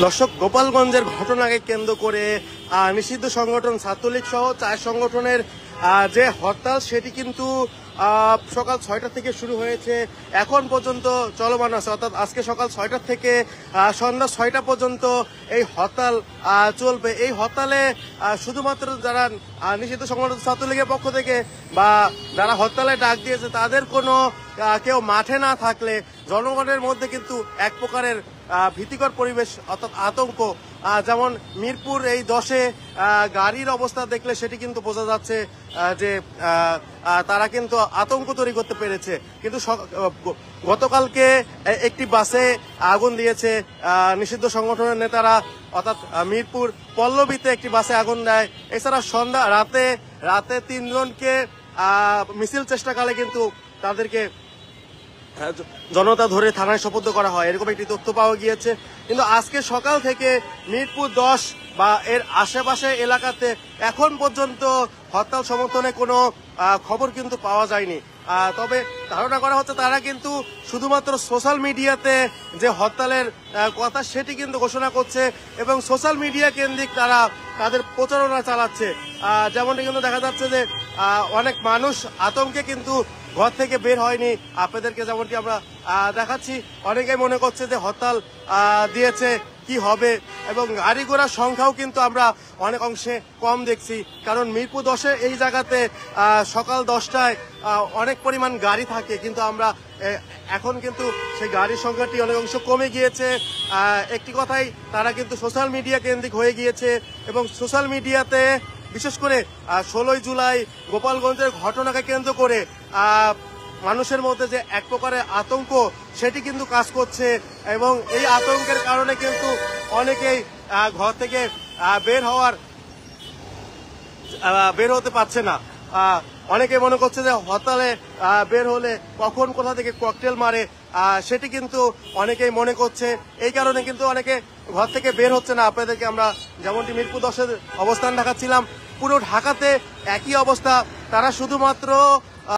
দর্শক, গোপালগঞ্জের ঘটনাকে কেন্দ্র করে নিষিদ্ধ সংগঠন ছাত্রলীগ সহ 4 সংগঠনের যে হরতাল সেটি কিন্তু সকাল 6টা থেকে শুরু হয়েছে, এখন পর্যন্ত চলমান আছে। অর্থাৎ আজকে সকাল 6টা থেকে সন্ধ্যা 6টা পর্যন্ত এই হরতাল চলবে। এই হরতালে শুধুমাত্র যারা নিষিদ্ধ সংগঠন ছাত্রলীগের পক্ষ থেকে বা যারা হরতালে ডাক দিয়েছে তাদের কোনো কেউ মাঠে না থাকলে জনগণের মধ্যে কিন্তু এক প্রকারের ভীতিকর পরিবেশ অর্থাৎ আতঙ্ক। যেমন মিরপুর এই 10-এ গাড়ির অবস্থা দেখলে সেটি কিন্তু বোঝা যাচ্ছে যে তারা কিন্তু আতঙ্ক তৈরি করতে পেরেছে। কিন্তু গতকালকে একটি বাসে আগুন দিয়েছে নিষিদ্ধ সংগঠনের নেতারা, অর্থাৎ মিরপুর পল্লবীতে একটি বাসে আগুন দেয়। এছাড়া সন্ধ্যা রাতে 3 জনকে মিছিল চেষ্টাকালে কিন্তু তাদেরকে জনতা ধরে থানায় সোপর্দ করা হয়, এরকম একটি তথ্য পাওয়া গিয়েছে। কিন্তু আজকে সকাল থেকে মিরপুর 10 বা এর আশেপাশে এলাকাতে এখন পর্যন্ত হরতাল সমর্থনে কোনো খবর কিন্তু পাওয়া যায়নি। তবে ধারণা করা হচ্ছে তারা কিন্তু শুধুমাত্র সোশ্যাল মিডিয়াতে যে হরতালের কথা সেটি কিন্তু ঘোষণা করছে এবং সোশ্যাল মিডিয়া কেন্দ্রিক তারা তাদের প্রচারণা চালাচ্ছে। যেমনটি কিন্তু দেখা যাচ্ছে যে অনেক মানুষ আতঙ্কে কিন্তু ঘর থেকে বের হয়নি। আপনাদেরকে যেমনটি আমরা দেখাচ্ছি, অনেকেই মনে করছে যে হরতাল দিয়েছে কি হবে, এবং গাড়ি ঘোড়ার সংখ্যাও কিন্তু আমরা অনেক অংশে কম দেখছি। কারণ মিরপুর 10-এ এই জায়গাতে সকাল 10টায় অনেক পরিমাণ গাড়ি থাকে, কিন্তু আমরা এখন কিন্তু সেই গাড়ির সংখ্যাটি অনেক অংশ কমে গিয়েছে। একটি কথাই, তারা কিন্তু সোশ্যাল মিডিয়া কেন্দ্রিক হয়ে গিয়েছে এবং সোশ্যাল মিডিয়াতে বিশেষ করে 16ই জুলাই গোপালগঞ্জের ঘটনাকে কেন্দ্র করে মানুষের মধ্যে যে এক প্রকারের আতঙ্ক সেটি কিন্তু কাজ করছে এবং এই আতঙ্কের কারণে কিন্তু অনেকেই ঘর থেকে বের হতে পারছে না। অনেকে মনে করছে যে হরতালে বের হলে কখন কোথা থেকে ককটেল মারে, সেটি কিন্তু অনেকেই মনে করছে। এই কারণে কিন্তু অনেকে ঘর থেকে বের হচ্ছে না। আপনাদেরকে আমরা যেমনটি মিরপুর 10-এর অবস্থান দেখাচ্ছিলাম, পুরো ঢাকাতে একই অবস্থা। তারা শুধুমাত্র